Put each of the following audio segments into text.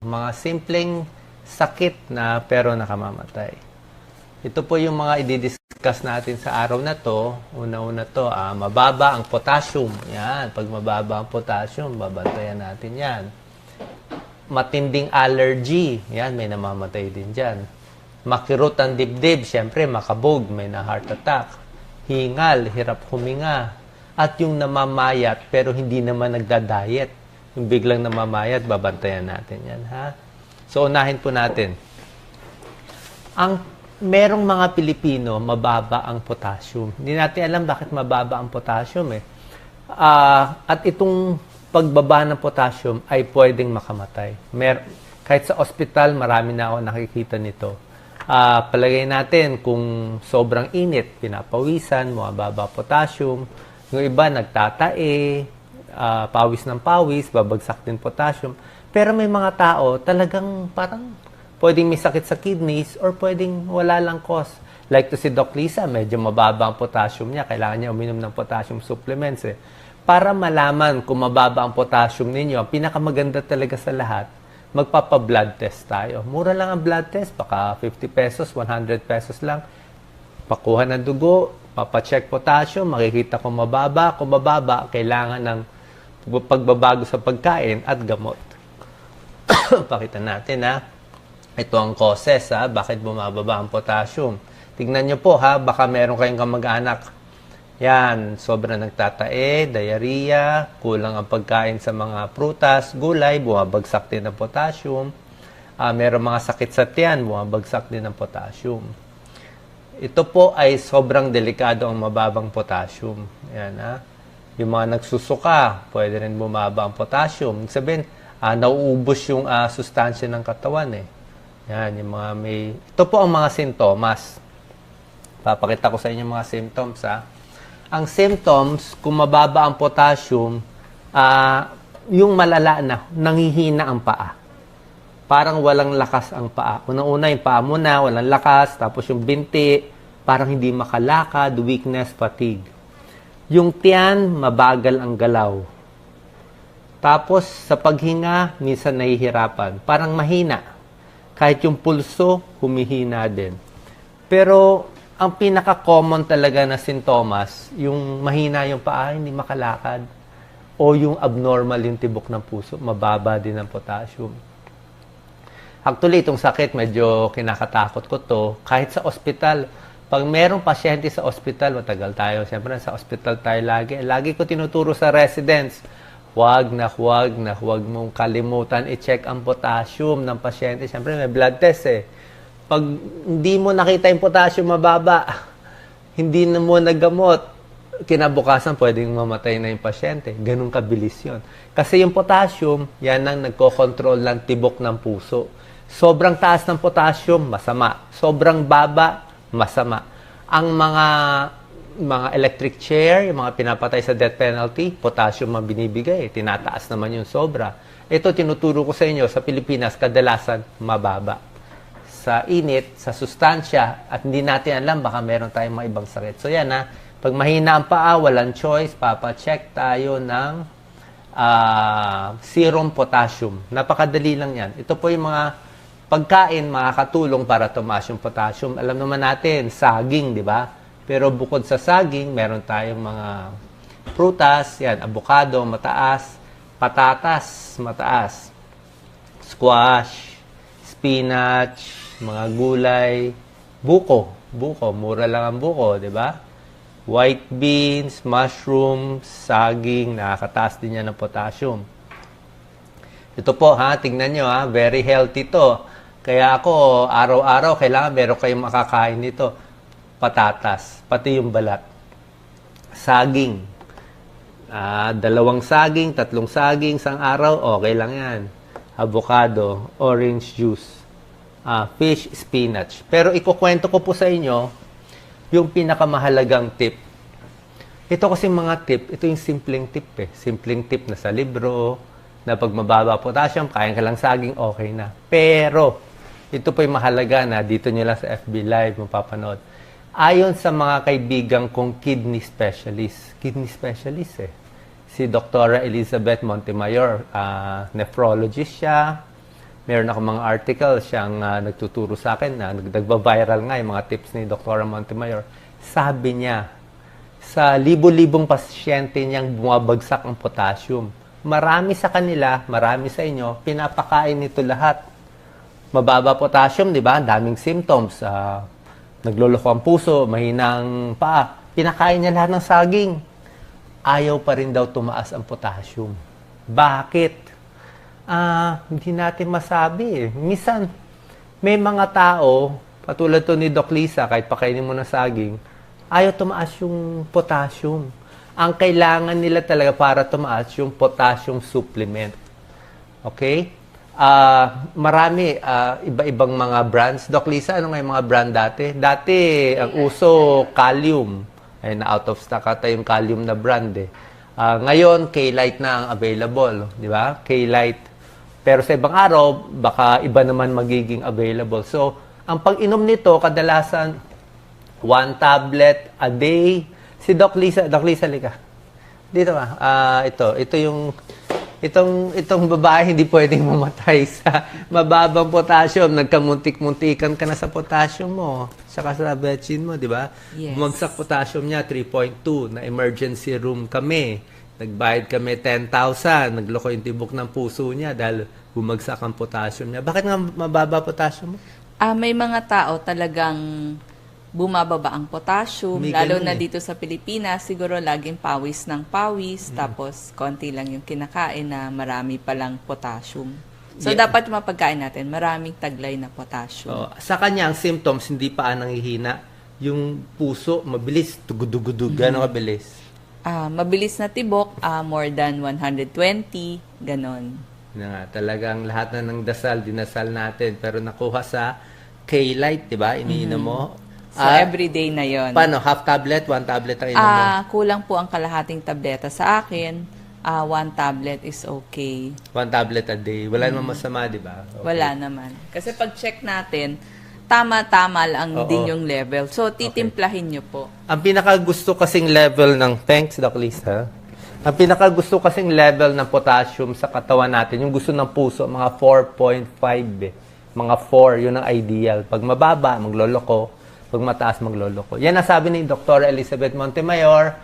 Mga simpleng sakit na pero nakamamatay. Ito po yung mga i-discuss natin sa araw na to. Una-una to, mababa ang potassium. Yan, pag mababa ang potassium, babantayan natin yan. Matinding allergy. Yan, may namamatay din dyan. Makirot ang dibdib. Siyempre, makabog, may na heart attack. Hingal, hirap huminga. At yung namamayat pero hindi naman nagda-diet. Yung biglang namamayat, babantayan natin yan, ha? So, unahin po natin. Merong mga Pilipino, mababa ang potassium. Hindi natin alam bakit mababa ang potassium, eh. At itong pagbaba ng potassium ay pwedeng makamatay. Kahit sa ospital, marami na ako nakikita nito. Palagay natin kung sobrang init, pinapawisan, mababa potassium. Yung iba, nagtatae, pawis ng pawis, babagsak din potassium. Pero may mga tao talagang parang pwedeng may sakit sa kidneys or pwedeng wala lang cause. Like to si Doc Lisa, medyo mababa ang potassium niya. Kailangan niya uminom ng potassium supplements. Para malaman kung mababa ang potassium ninyo, ang pinakamaganda talaga sa lahat, magpapa-blood test tayo. Mura lang ang blood test, baka 50 pesos, 100 pesos lang. Pakuha ng dugo, papacheck potassium, makikita kung mababa. Kung mababa, kailangan ng pagbabago sa pagkain at gamot. Pakita natin, ha. Ito ang causes, ha, bakit bumababa ang potassium. Tignan nyo po, ha, baka meron kayong kamag-anak. Yan, sobrang nagtatae, diarrhea, kulang ang pagkain sa mga prutas, gulay, bumabagsak din ang potassium. Meron mga sakit sa tiyan, bumabagsak din ang potassium. Ito po ay sobrang delikado ang mababang potassium. Yan, ha. Yung mga nagsusuka, pwede rin bumaba ang potassium. Ibig sabihin, nauubos yung sustansya ng katawan, eh. Yan, yung mga may... Ito po ang mga sintomas. Papakita ko sa inyo mga symptoms, ha. Ang symptoms, kung mababa ang potassium, yung malala na, nanghihina ang paa. Parang walang lakas ang paa. Unang-una, yung paa mo na, walang lakas. Tapos yung binti, parang hindi makalakad, weakness, fatigue. Yung tiyan, mabagal ang galaw. Tapos, sa paghinga, minsan nahihirapan. Parang mahina. Kahit yung pulso, humihina din. Pero, ang pinaka-common talaga na sintomas, yung mahina yung paa, hindi makalakad. O yung abnormal yung tibok ng puso, mababa din ang potassium. Actually, itong sakit, medyo kinakatakot ko to. Kahit sa ospital, pag merong pasyente sa ospital, matagal tayo. Siyempre, sa ospital tayo lagi. Lagi ko tinuturo sa residents, huwag mong kalimutan i-check ang potassium ng pasyente. Siyempre, may blood test, eh. Pag hindi mo nakita yung potassium mababa, hindi na mo nagamot, kinabukasan pwedeng mamatay na yung pasyente. Ganun kabilis yun. Kasi yung potassium, yan ang nagko-control ng tibok ng puso. Sobrang taas ng potassium, masama. Sobrang baba, masama. Ang mga electric chair, yung mga pinapatay sa death penalty, potassium ang binibigay. Tinataas naman yung sobra. Ito, tinuturo ko sa inyo, sa Pilipinas, kadalasan, mababa. Sa init, sa sustansya, at hindi natin alam, baka meron tayong mga ibang sakit. So yan, ha. Pag mahina ang paa, walang choice, papacheck tayo ng serum potassium. Napakadali lang yan. Ito po yung mga pagkain makakatulong para tumaas yung potassium. Alam naman natin, saging, di ba? Pero bukod sa saging, meron tayong mga prutas, yan, avocado, mataas, patatas, mataas, squash, spinach, mga gulay, buko, mura lang ang buko, di ba? White beans, mushrooms, saging, nakakataas din yan ng potassium. Ito po, ha, tingnan nyo, ha, very healthy to. Kaya ako, araw-araw, kailangan meron kayong makakain nito. Patatas, pati yung balat. Saging. 2 saging, 3 saging, isang araw, okay lang yan. Avocado, orange juice, fish, spinach. Pero ikukwento ko po sa inyo yung pinakamahalagang tip. Ito kasi mga tip, ito yung simpleng tip, eh. Simpleng tip na sa libro, na pag mababa potassium, kain ka lang saging, okay na. Pero, ito po yung mahalaga na dito nyo lang sa FB Live mapapanood. Ayon sa mga kaibigan kong kidney specialist, si Dr. Elizabeth Montemayor, nephrologist siya, Meron ako mga article siyang nagtuturo sa akin na nagba-viral nga yung mga tips ni Dr. Montemayor. Sabi niya, sa libo-libong pasyente niyang bumabagsak ang potassium. Marami sa kanila, marami sa inyo, pinapakain nito lahat. Mababa potassium, di ba? Daming symptoms. Nagloloko ang puso, mahinang paa. Pinakain niya lahat ng saging. Ayaw pa rin daw tumaas ang potassium. Bakit? Hindi natin masabi eh. Minsan, may mga tao, patulad to ni Doc Lisa, kahit pakainin mo ng saging, ayaw tumaas yung potassium. Ang kailangan nila talaga para tumaas yung potassium supplement. Okay? Marami, iba-ibang mga brands. Doc Lisa, ano nga yung mga brand dati? Dati, ang uso, Kalium. Ay, na out of stock ata yung Kalium na brand eh. Ngayon, K-Lite na ang available. Di ba? K-Lite. Pero sa ibang araw, baka iba naman magiging available. So, ang pag-inom nito, kadalasan, 1 tablet a day. Si Doc Lisa, lika. Dito ba? Itong babae hindi pwedeng mamatay sa mababang potassium. Nagkamuntik-muntikan ka na sa potassium mo. Saka sa betchin mo, di ba? Yes. Bumagsak potassium niya, 3.2. Na emergency room kami. Nagbayad kami 10,000. Nagloko yung tibok ng puso niya dahil bumagsak ang potassium niya. Bakit nga mababa potassium mo? May mga tao talagang bumababa ang potassium, May lalo ganun na eh. dito sa Pilipinas, siguro laging pawis ng pawis, tapos konti lang yung kinakain na marami palang potassium. So, Yeah. dapat yung mga pagkain natin, maraming taglay na potassium. Sa kanya, ang symptoms, hindi pa nangihina. Yung puso, mabilis, tugudugudug, gano'ng kabilis. Mabilis na tibok, more than 120, ganon. Na nga, talagang lahat na ng dasal, dinasal natin. Pero nakuha sa K-Lite, di ba? Iniinom mo. So, everyday na yon. Paano? Half tablet? 1 tablet ang inom mo? Kulang po ang kalahating tableta sa akin. 1 tablet is okay. 1 tablet a day. Wala namang masama, di ba? Okay. Wala naman. Kasi pag check natin, tama-tama lang Oo. din yung level. So, titimplahin nyo po. Ang pinakagusto kasing level ng, thanks Doc Lisa, ang pinakagusto kasing level ng potassium sa katawan natin, yung gusto ng puso, mga 4.5 eh. Mga 4, yun ang ideal. Pag mababa, magloloko. Pag mataas, magloloko. Yan ang sabi ni Dr. Elizabeth Montemayor.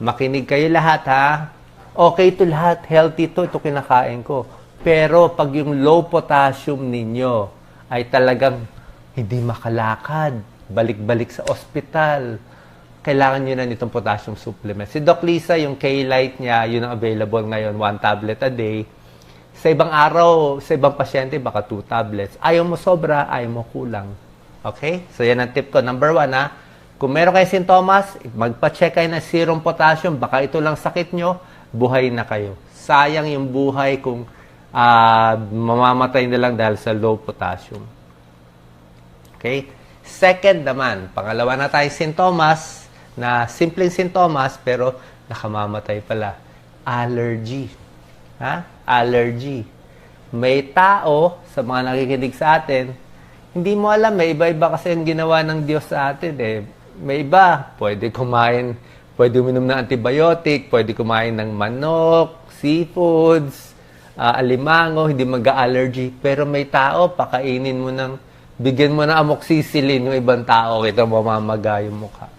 Makinig kayo lahat ha. Okay to lahat, healthy to, ito kinakain ko. Pero pag yung low potassium ninyo ay talagang hindi makalakad, balik-balik sa ospital, kailangan nyo na nitong potassium supplement. Si Doc Lisa, yung K-Lite niya, yun ang available ngayon, 1 tablet a day. Sa ibang araw, sa ibang pasyente, baka 2 tablets. Ayaw mo sobra, ayaw mo kulang. Okay? So, yan ang tip ko. Number 1, ha? Kung meron kayo sintomas, magpa-check kayo ng serum potassium. Baka ito lang sakit nyo, buhay na kayo. Sayang yung buhay kung mamamatay na lang dahil sa low potassium. Okay? Second naman, pangalawa na tayo sintomas, na simpleng sintomas, pero nakamamatay pala. Allergy. Ha? Allergy. May tao, sa mga nakikinig sa atin, hindi mo alam, may iba-iba kasi yung ginawa ng Diyos sa atin. Eh. May iba, pwede kumain, pwede uminom ng antibiotic, pwede kumain ng manok, seafoods, alimango, hindi mag-allergy. Pero may tao, pakainin mo ng bigyan mo ng amoxicillin yung ibang tao, ito mamamaga yung mukha.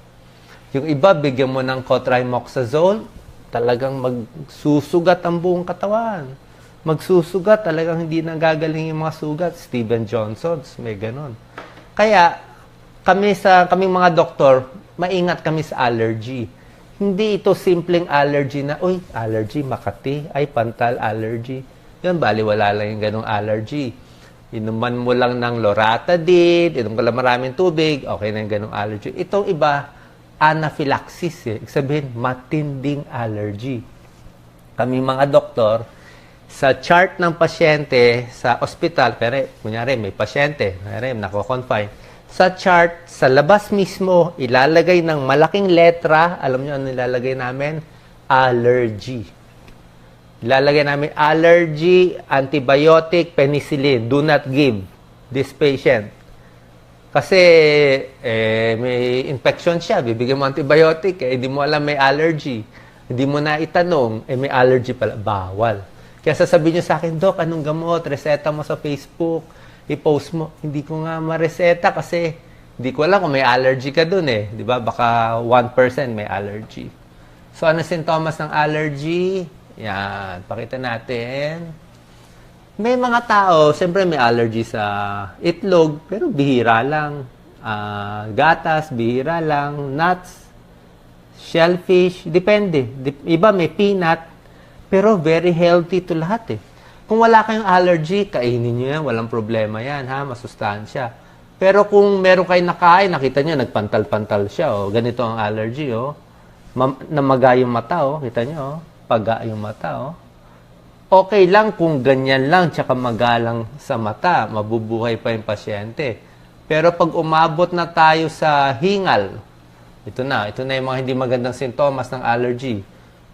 Yung iba, bigyan mo ng cotrimoxazole, talagang magsusugat ang buong katawan. Magsusugat, talagang hindi na gagaling yung mga sugat. Steven Johnson's, may ganon. Kaya, kaming mga doktor, maingat kami sa allergy. Hindi ito simpleng allergy na, uy, allergy, Makati, ay, pantal allergy. Yun, baliwala lang yung ganong allergy. Inuman mo lang ng loratadine, inom ka lang maraming tubig, okay na yung ganong allergy. Itong iba, anaphylaxis eh. Ibig sabihin, matinding allergy. Kami mga doktor, sa chart ng pasyente sa ospital, pero kunyari may pasyente, nako-confine, sa chart, sa labas mismo, ilalagay ng malaking letra, alam nyo ano ilalagay namin? Allergy. Ilalagay namin allergy, antibiotic, penicillin. Do not give this patient. Kasi may infection siya, bibigyan mo antibiotic, hindi mo alam may allergy. Hindi mo na itanong, may allergy pala. Bawal. Kaya sasabihin nyo sa akin, Dok, anong gamot? Reseta mo sa Facebook. I-post mo. Hindi ko nga mareseta kasi hindi ko alam kung may allergy ka dun eh. Di ba? Baka 1% may allergy. So, ano sintomas ng allergy? Yan. Pakita natin. May mga tao, siyempre may allergy sa itlog, pero bihira lang. Gatas, bihira lang. Nuts, shellfish, depende. Iba may peanut, pero very healthy to lahat eh. Kung wala kayong allergy, kainin nyo yan. Walang problema yan, ha? Masustansya. Pero kung meron kayong nakain, nakita nyo, nagpantal-pantal siya, oh. Ganito ang allergy, oh. Namaga yung mata, oh. Kita nyo, oh. Paga yung mata, oh. Okay lang kung ganyan lang, tsaka magalang sa mata. Mabubuhay pa yung pasyente. Pero pag umabot na tayo sa hingal, ito na yung mga hindi magandang sintomas ng allergy.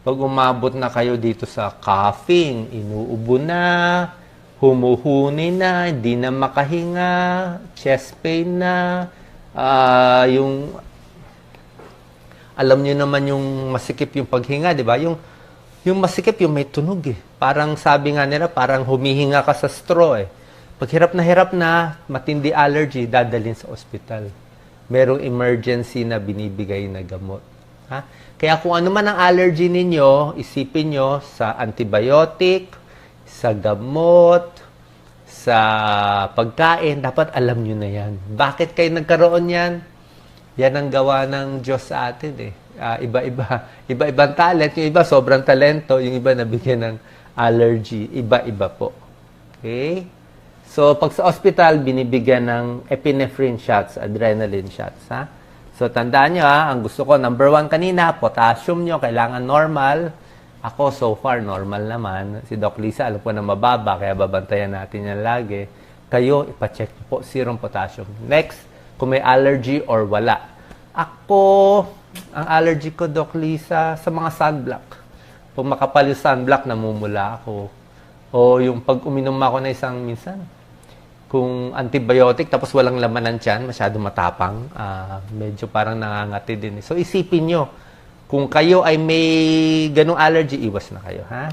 Pag umabot na kayo dito sa coughing, inuubo na, humuhuni na, hindi na makahinga, chest pain na, alam niyo naman yung masikip yung paghinga, di ba? Yung masikip, yung may tunog eh. Parang sabi nga nila, parang humihinga ka sa straw eh. Pag hirap na, matindi allergy, dadalhin sa ospital. Merong emergency na binibigay na gamot. Ha? Kaya kung ano man ang allergy ninyo, isipin nyo sa antibiotic, sa gamot, sa pagkain, dapat alam nyo na yan. Bakit kayo nagkaroon yan? Yan ang gawa ng Diyos sa atin eh. Iba-ibang talent. Yung iba sobrang talento, yung iba nabigyan ng allergy. Iba-iba po. Okay? So, pag sa hospital, binibigyan ng epinephrine shots, adrenaline shots. Ha? So, tandaan nyo ha, ang gusto ko, number 1 kanina, potassium nyo, kailangan normal. Ako, so far, normal naman. Si Doc Lisa, alam ko na mababa, kaya babantayan natin yan lagi. Kayo, ipacheck po serum potassium. Next, kung may allergy or wala. Ako, ang allergy ko, Doc Lisa, sa mga sunblock. Pag makapal yung sunblock, namumula ako. O yung pag uminom ako na isang minsan, kung antibiotic tapos walang laman ng tiyan, masyado matapang, medyo parang nangangati din. So isipin nyo, kung kayo ay may ganung allergy, iwas na kayo, ha?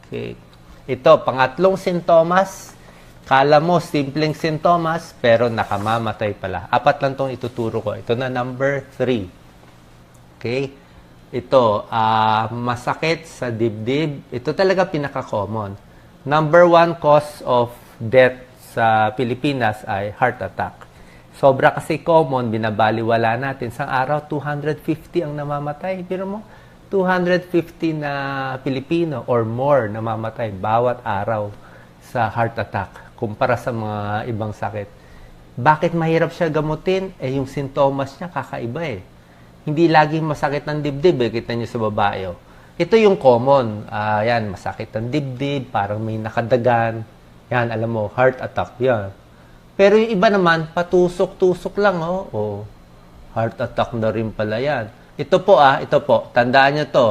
Okay. Ito, pangatlong sintomas, kala mo simpleng sintomas, pero nakamamatay pala. 4 lang itong ituturo ko. Ito na number 3. Okay? Ito, masakit sa dibdib. Ito talaga pinaka-common. Number 1 cause of death sa Pilipinas ay heart attack. Sobra kasi common, binabaliwala natin. Sa araw, 250 ang namamatay. Pero mo, 250 na Pilipino or more namamatay bawat araw sa heart attack kumpara sa mga ibang sakit. Bakit mahirap siya gamutin? Eh, yung sintomas niya kakaiba eh. Hindi laging masakit ng dibdib eh. Kita niyo sa babae. Oh. Ito yung common. Yan, masakit ng dibdib, parang may nakadagan. Yan, alam mo, heart attack. Yan. Pero yung iba naman, patusok-tusok lang. Oh, heart attack na rin pala yan. Ito po, tandaan nyo to.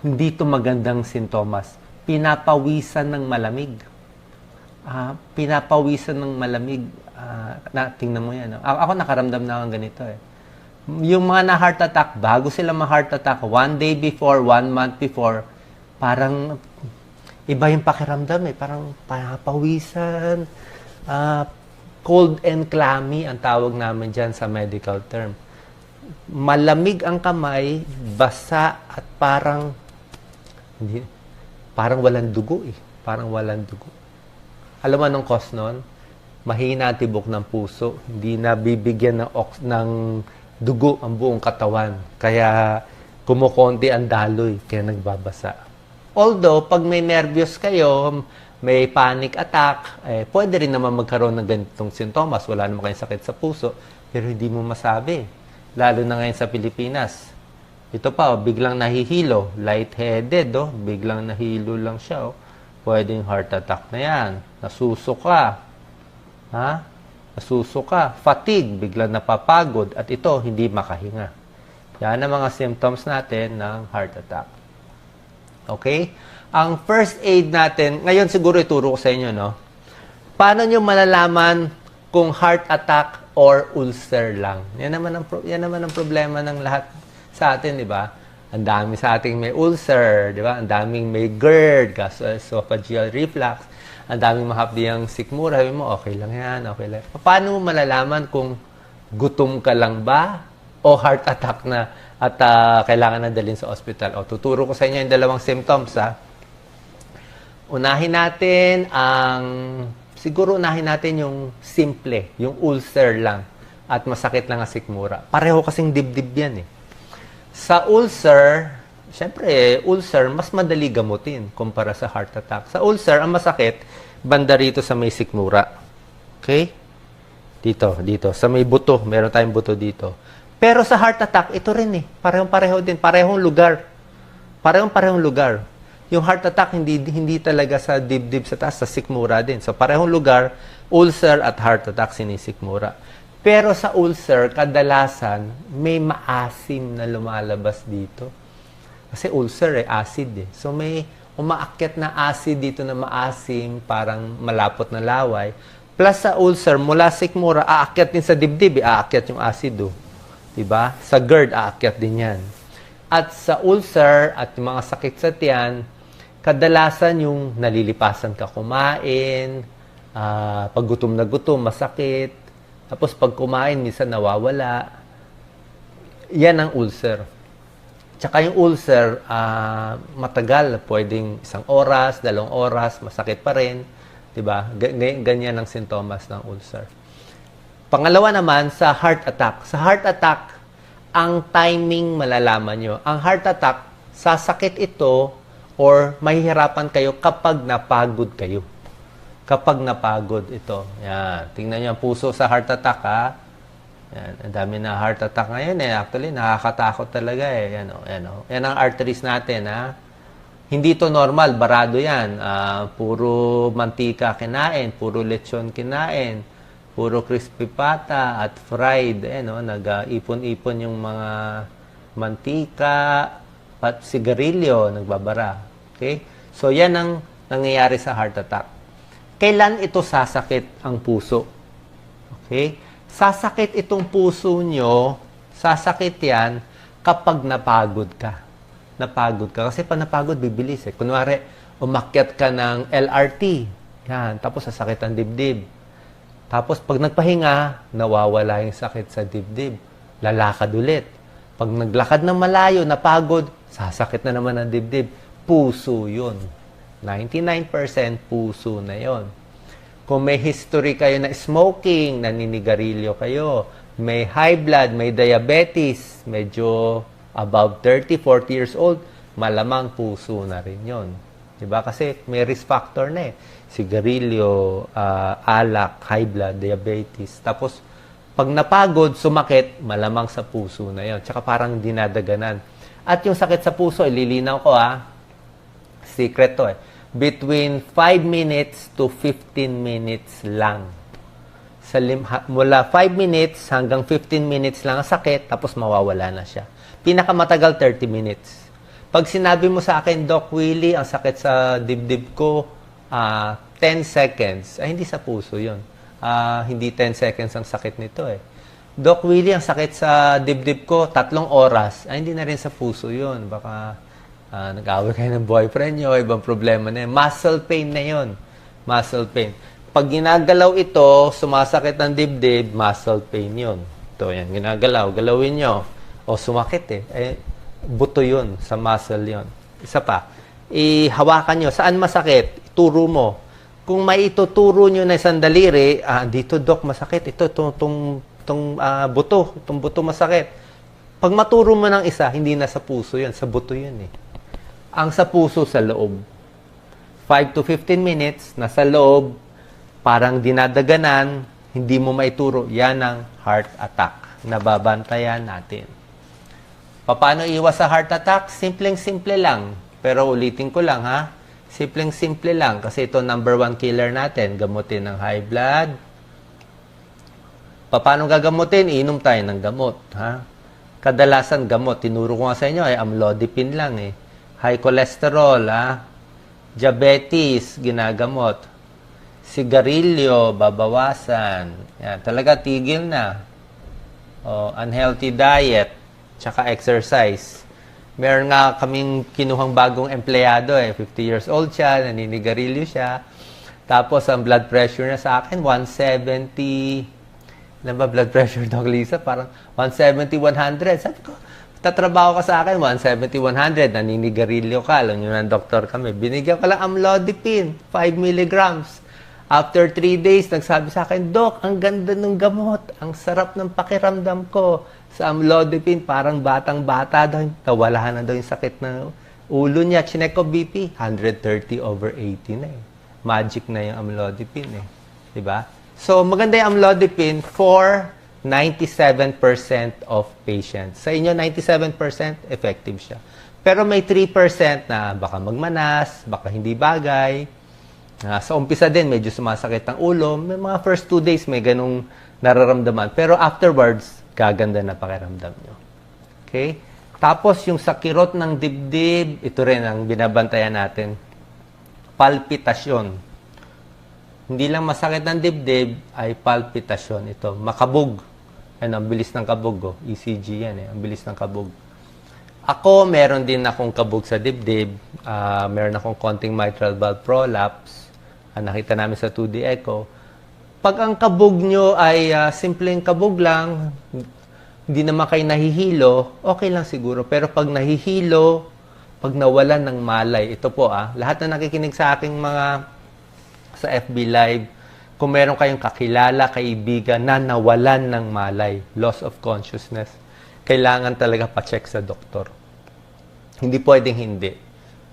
Hindi to magandang sintomas. Pinapawisan ng malamig. Tingnan mo yan. Ako nakaramdam na ng ganito eh. Yung mga na heart attack, bago sila ma-heart attack, 1 day before, 1 month before, parang iba yung pakiramdam eh. Parang pawisan, cold and clammy ang tawag namin dyan sa medical term. Malamig ang kamay, basa at parang walang dugo eh. Parang walang dugo. Alam mo anong cause nun? Mahina ang tibok ng puso. Hindi na bibigyan ng dugo ang buong katawan. Kaya kumukonti ang daloy. Kaya nagbabasa. Although, pag may nervyos kayo, may panic attack, pwede rin naman magkaroon ng ganitong sintomas. Wala naman kayong sakit sa puso. Pero hindi mo masabi. Lalo na ngayon sa Pilipinas. Ito pa, biglang nahihilo. Lightheaded, biglang nahilo lang siya. Pwedeng heart attack na yan. Nasusuka. Nasusuka. Fatigue, biglang napapagod. At ito, hindi makahinga. Yan ang mga symptoms natin ng heart attack. Okay? Ang first aid natin, ngayon siguro ituro ko sa inyo, no? Paano nyo malalaman kung heart attack or ulcer lang? Yan naman ang problema ng lahat sa atin, di ba? Ang dami sa ating may ulcer, di ba? Ang daming may GERD, gastroesophageal reflux. Ang daming mahapdiyang sikmura. Sabi mo, okay lang yan, okay lang. Paano mo malalaman kung gutom ka lang ba o heart attack na at kailangan na dalhin sa ospital? O, tuturo ko sa inyo yung dalawang symptoms, ha? Siguro unahin natin yung simple, yung ulcer lang at masakit lang ang sikmura. Pareho kasing dibdib yan, eh. Sa ulcer, syempre, ulcer, mas madali gamutin kumpara sa heart attack. Sa ulcer, ang masakit, banda rito sa may sikmura. Okay? Dito. Sa may buto. Meron tayong buto dito. Pero sa heart attack, ito rin eh. Parehong-pareho din. Parehong lugar. Parehong-parehong lugar. Yung heart attack, hindi talaga sa dibdib sa taas, sa sikmura din. So, parehong lugar, ulcer at heart attack, sinisikmura. Pero sa ulcer, kadalasan, may maasim na lumalabas dito. Kasi ulcer, acid eh. So, may umaakyat na acid dito na maasim, parang malapot na laway. Plus sa ulcer, mula sikmura, aakyat din sa dibdib, aakyat yung acid. Diba? Sa GERD, aakyat din yan. At sa ulcer at yung mga sakit sa tiyan, kadalasan yung nalilipasan ka kumain, pag gutom na gutom, masakit. Tapos pag kumain, minsan nawawala. Yan ang ulcer. Tsaka yung ulcer, matagal. Pwedeng 1 oras, 2 oras, masakit pa rin. Diba? Ganyan ang sintomas ng ulcer. Pangalawa naman, sa heart attack. Sa heart attack, ang timing malalaman nyo. Ang heart attack, sasakit ito or mahihirapan kayo kapag napagod kayo. Kapag napagod ito. Yan. Tingnan nyo ang puso sa heart attack, ha. Yan. Ang dami na heart attack ngayon, eh. Actually, nakakatakot talaga, eh. Yan, yan, yan ang arteries natin, ha. Hindi to normal. Barado yan. Puro mantika kinain. Puro lechon kinain. Puro crispy pata at fried. Nag-ipon-ipon yung mga mantika at sigarilyo. Nagbabara. Okay? So, yan ang nangyayari sa heart attack. Kailan ito sasakit ang puso? Okay? Sasakit itong puso nyo, sasakit yan kapag napagod ka. Napagod ka. Kasi pag napagod, bibilis eh. Kunwari, umakyat ka ng LRT. Yan. Tapos sasakit ang dibdib. Tapos pag nagpahinga, nawawala yung sakit sa dibdib. Lalakad ulit. Pag naglakad ng malayo, napagod, sasakit na naman ang dibdib. Puso yun. 99% puso na yon. Kung may history kayo na smoking, naninigarilyo kayo, may high blood, may diabetes, medyo above 30, 40 years old, malamang puso na rin yon. Diba? Kasi may risk factor na eh. Sigarilyo, alak, high blood, diabetes. Tapos, pag napagod, sumakit, malamang sa puso na yon. Tsaka parang dinadaganan. At yung sakit sa puso, ililinaw ko secret to eh. Between 5 minutes to 15 minutes lang. Mula 5 minutes hanggang 15 minutes lang ang sakit, tapos mawawala na siya. Pinakamatagal, 30 minutes. Pag sinabi mo sa akin, Doc Willie, ang sakit sa dibdib ko, 10 seconds. Ay, hindi sa puso yun. Hindi 10 seconds ang sakit nito eh. Doc Willie, ang sakit sa dibdib ko, 3 oras. Ay, hindi na rin sa puso yun. Baka nag-away kayo ng boyfriend nyo, ibang problema na yun. Muscle pain na yun. Muscle pain. Pag ginagalaw ito, sumasakit ang dibdib, muscle pain yun. Ito, yan, ginagalaw. Galawin nyo. O, sumakit eh. Buto yun, sa muscle yun. Isa pa, ihawakan nyo. Saan masakit? Ituro mo. Kung may ituturo nyo na isang daliri, dito, Doc, masakit. Itong buto masakit. Pag maturo mo ng isa, hindi na sa puso yun, sa buto yun eh. Ang sa puso, sa loob. 5 to 15 minutes, nasa loob, parang dinadaganan, hindi mo maituro. Yan ang heart attack. Nababantayan natin. Paano iwas sa heart attack? Simpleng-simple lang. Pero ulitin ko lang ha. Simpleng-simple lang. Kasi ito number 1 killer natin. Gamutin ng high blood. Paano gagamutin? Inom tayo ng gamot. Ha? Kadalasan gamot. Tinuro ko nga sa inyo ay amlodipine lang eh. High cholesterol, diabetes, ginagamot. Sigarilyo, babawasan. Yan, talaga tigil na. Unhealthy diet, tsaka exercise. Meron nga kaming kinuhang bagong empleyado 50 years old siya, naninigarilyo siya. Tapos ang blood pressure niya sa akin, 170. Alam ba blood pressure, Doc Lisa? Parang 170, 100. Sabi ko, tatrabaho ka sa akin, 170, 100. Naninigarilyo ka. Alam nyo na, doktor kami. Binigyan ko lang amlodipine, 5 milligrams. After 3 days, nagsabi sa akin, Doc, ang ganda ng gamot. Ang sarap ng pakiramdam ko. Sa amlodipine, parang batang-bata daw. Nawala na daw yung sakit na ulo niya. Chinek ko BP, 130/80 na eh. Magic na yung amlodipine eh. Diba? So, maganda yung amlodipine for 97% of patients. Sa inyo, 97% effective siya. Pero may 3% na baka magmanas, baka hindi bagay. Sa umpisa din, medyo sumasakit ang ulo. May mga first 2 days, may ganung nararamdaman. Pero afterwards, gaganda na pakiramdam nyo. Okay? Tapos, yung sa kirot ng dibdib, ito rin ang binabantayan natin. Palpitasyon. Hindi lang masakit ng dibdib, ay palpitasyon. Ito, makabog. Ano, ang bilis ng kabog. ECG yan eh. Ang bilis ng kabog. Ako, meron din akong kabog sa dibdib. Meron akong konting mitral valve prolapse. Nakita namin sa 2D echo. Pag ang kabog nyo ay simpleng kabog lang, hindi naman kayo nahihilo, okay lang siguro. Pero pag nahihilo, pag nawalan ng malay, ito po lahat na nakikinig sa aking mga sa FB Live, kung meron kayong kakilala, kaibigan na nawalan ng malay, loss of consciousness, kailangan talaga pa-check sa doktor. Hindi pwedeng hindi.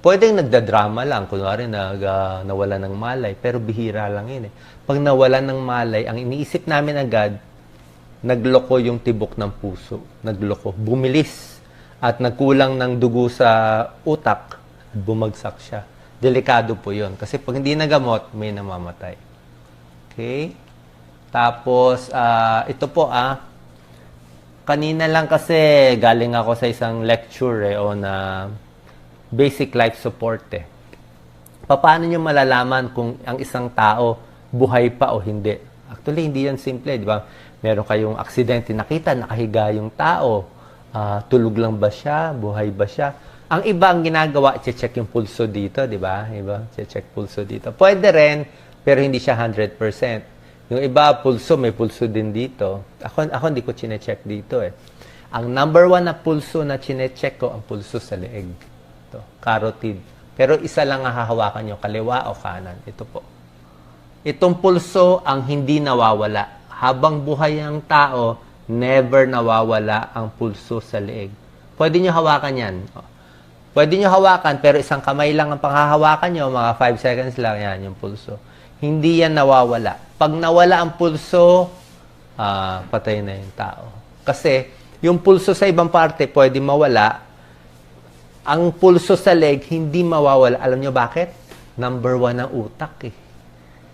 Pwedeng nagdadrama lang, kunwari nawalan ng malay, pero bihira lang yun eh. Pag nawalan ng malay, ang iniisip namin agad, nagloko yung tibok ng puso. Nagloko. Bumilis. At nagkulang ng dugo sa utak, bumagsak siya. Delikado po yun. Kasi pag hindi nagamot, may namamatay. Okay? Tapos, ito po kanina lang kasi galing ako sa isang lecture on basic life support Paano nyo malalaman kung ang isang tao buhay pa o hindi? Actually, hindi yan simple, di ba? Meron kayong aksidente, nakita, nakahiga yung tao. Tulog lang ba siya? Buhay ba siya? Ang iba ang ginagawa, check yung pulso dito, di ba? Iba, check pulso dito. Pwede rin, pero hindi siya 100%. Yung iba, pulso, may pulso din dito. Ako hindi ko chine-check dito Ang number 1 na pulso na chine-check ko, ang pulso sa leeg. Ito, carotid. Pero isa lang ang hahawakan nyo, kaliwa o kanan. Ito po. Itong pulso ang hindi nawawala. Habang buhay ang tao, never nawawala ang pulso sa leeg. Pwede nyo hawakan yan. Pwede nyo hawakan, pero isang kamay lang ang panghahawakan nyo, mga 5 seconds lang yan, yung pulso. Hindi yan nawawala. Pag nawala ang pulso, patay na yung tao. Kasi, yung pulso sa ibang parte, pwede mawala. Ang pulso sa leg, hindi mawawala. Alam nyo bakit? Number 1 ang utak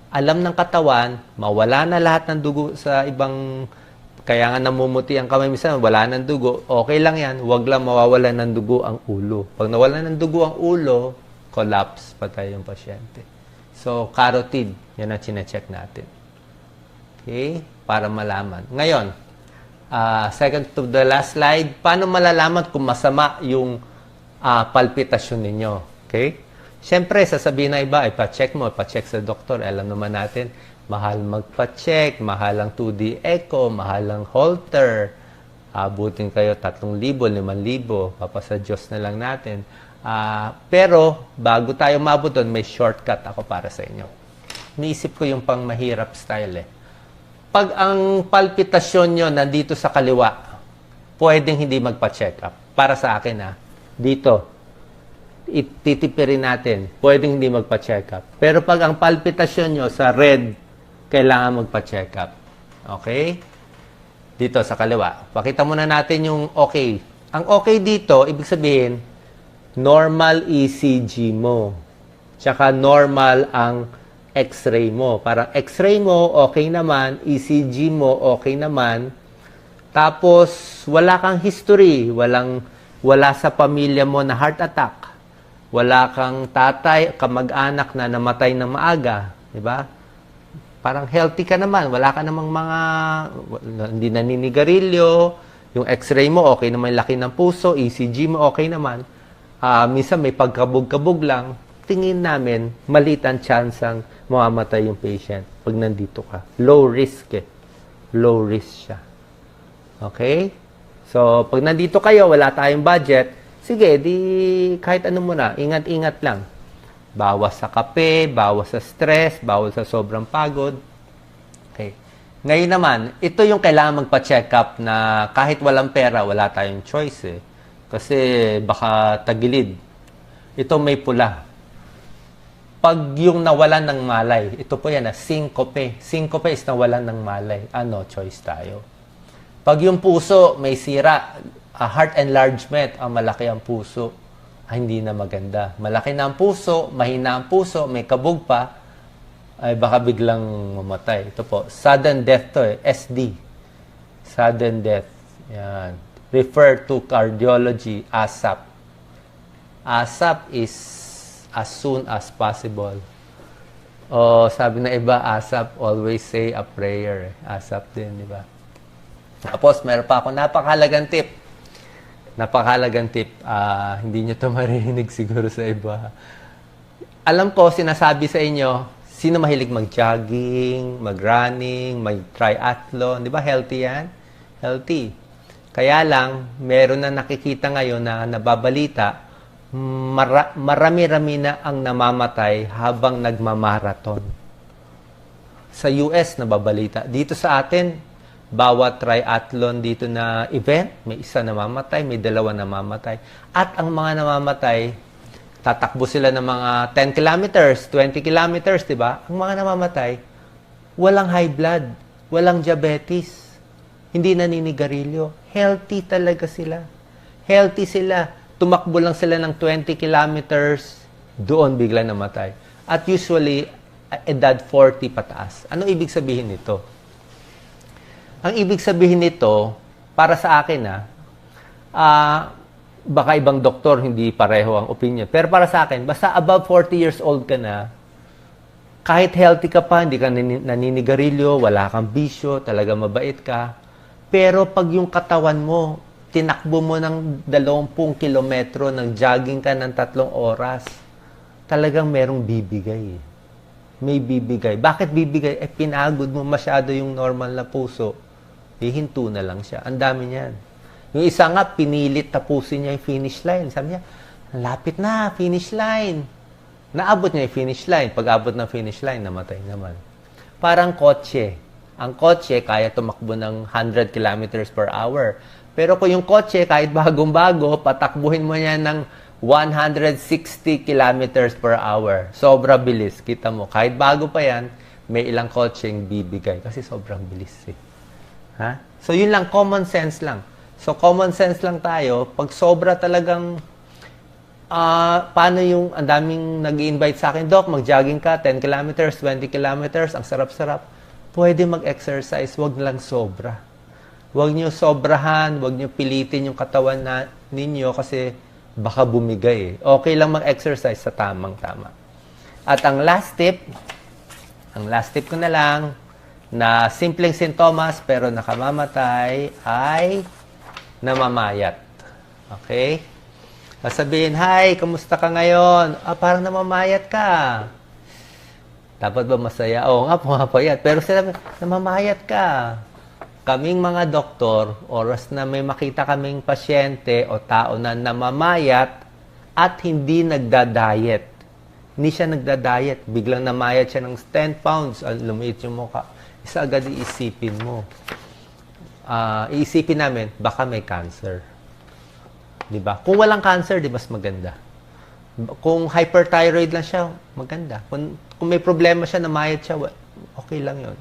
Alam ng katawan, mawala na lahat ng dugo sa ibang. Kaya nga namumuti ang kamay, minsan wala ng dugo, okay lang yan, huwag lang mawawala ng dugo ang ulo. Pag nawala ng dugo ang ulo, collapse, patay yung pasyente. So, carotid, yan ang chine-check natin. Okay? Para malaman. Ngayon, second to the last slide, paano malalaman kung masama yung palpitasyon ninyo? Okay? Siyempre, sasabihin na iba, ipa-check mo, ipa-check sa doktor. Alam naman natin, mahal magpa-check, mahal ang 2D echo, mahal ang Holter. Abutin kayo 3,000, 5,000, papasa Diyos na lang natin. Pero, bago tayo mabot doon, may shortcut ako para sa inyo. Niisip ko yung pang mahirap style Pag ang palpitasyon nyo nandito sa kaliwa, pwedeng hindi magpa-check up. Para sa akin dito, ititipirin natin, pwedeng hindi magpa-check up. Pero pag ang palpitasyon nyo sa red, kailangan magpa-check up. Okay? Dito sa kaliwa. Pakita muna natin yung okay. Ang okay dito, ibig sabihin, normal ECG mo. Tsaka normal ang X-ray mo. Parang X-ray mo, okay naman. ECG mo, okay naman. Tapos, wala kang history. Wala sa pamilya mo na heart attack. Wala kang tatay, kamag-anak na namatay na maaga. Diba? Parang healthy ka naman. Wala ka namang hindi naninigarilyo, Yung x-ray mo, okay naman yung laki ng puso, ECG mo, okay naman. Minsan may pagkabog-kabog lang, tingin namin, maliit ang chance ang mamamatay yung patient pag nandito ka. Low risk eh. Low risk siya. Okay? So, pag nandito kayo, wala tayong budget, sige, di kahit ano muna, ingat-ingat lang. Bawas sa kape, bawas sa stress, bawas sa sobrang pagod. Okay. Ngayon naman, ito yung kailangan magpa-check up na kahit walang pera, wala tayong choice eh. Kasi baka tagilid. Ito may pula. Pag yung nawalan ng malay, ito po yan syncope. Syncope is nawalan ng malay. Ano, choice tayo. Pag yung puso may sira, heart enlargement, malaki ang puso, hindi na maganda. Malaki na ang puso, mahina ang puso, may kabog pa, ay baka biglang mamatay. Ito po, sudden death to SD. Sudden death. Yan. Refer to cardiology, ASAP. ASAP is as soon as possible. O sabi na iba, ASAP, always say a prayer. ASAP din, di ba? Tapos, meron pa ako napakahalagang tip. Napakahalagang tip. Hindi nyo ito maririnig siguro sa iba. Alam ko, sinasabi sa inyo, sino mahilig mag-jogging, mag-running, mag-triathlon? Di ba healthy yan? Healthy. Kaya lang, meron na nakikita ngayon na nababalita, marami-rami na ang namamatay habang nagmamarathon. Sa US, nababalita. Dito sa atin, bawat triathlon dito na event, may isa namamatay, may dalawa namamatay. At ang mga namamatay, tatakbo sila ng mga 10 kilometers, 20 kilometers, di ba? Ang mga namamatay, walang high blood, walang diabetes, hindi naninigarilyo. Healthy talaga sila. Healthy sila. Tumakbo lang sila ng 20 kilometers, doon bigla namatay. At usually, edad 40 pataas. Ano ibig sabihin nito? Ang ibig sabihin nito, para sa akin baka ibang doktor hindi pareho ang opinion. Pero para sa akin, basta above 40 years old ka na, kahit healthy ka pa, hindi ka naninigarilyo, wala kang bisyo, talaga mabait ka. Pero pag yung katawan mo, tinakbo mo ng 20 kilometro, nag-jogging ka ng 3 oras, talagang merong bibigay. May bibigay. Bakit bibigay? Pinagod mo masyado yung normal na puso. Hihinto na lang siya. Ang dami niyan. Yung isa nga, pinilit tapusin niya yung finish line. Sabi niya, lapit na, finish line. Naabot niya yung finish line. Pag abot ng finish line, namatay naman. Parang kotse. Ang kotse, kaya tumakbo ng 100 kilometers per hour. Pero kung yung kotse, kahit bagong-bago, patakbuhin mo niya ng 160 kilometers per hour. Sobra bilis. Kita mo, kahit bago pa yan, may ilang kotseng bibigay. Kasi sobrang bilis eh. Ha? So, yun lang, common sense lang. So, common sense lang tayo. Pag sobra talagang, paano yung, ang daming nag-i-invite sa akin, Doc, mag-jogging ka, 10 kilometers, 20 kilometers, ang sarap-sarap. Pwede mag-exercise, wag lang sobra. Wag nyo sobrahan, wag nyo pilitin yung katawan ninyo kasi baka bumigay eh. Okay lang mag-exercise sa tamang-tama. At ang last tip ko na lang, na simpleng sintomas pero nakamamatay ay namamayat. Okay? Sasabihin, hi, kamusta ka ngayon? Parang namamayat ka. Dapat ba masaya? Oo nga, pumapayat. Pero sila, namamayat ka. Kaming mga doktor, oras na may makita kaming pasyente o tao na namamayat at hindi nagda-diet. Hindi siya nagda-diet. Biglang namayat siya ng 10 pounds. Lumiit yung mukha. Isa agad iisipin mo. Iisipin namin, baka may cancer. Diba? Kung walang cancer, di mas maganda. Kung hyperthyroid lang siya, maganda. Kung may problema siya, namayat siya, okay lang yon.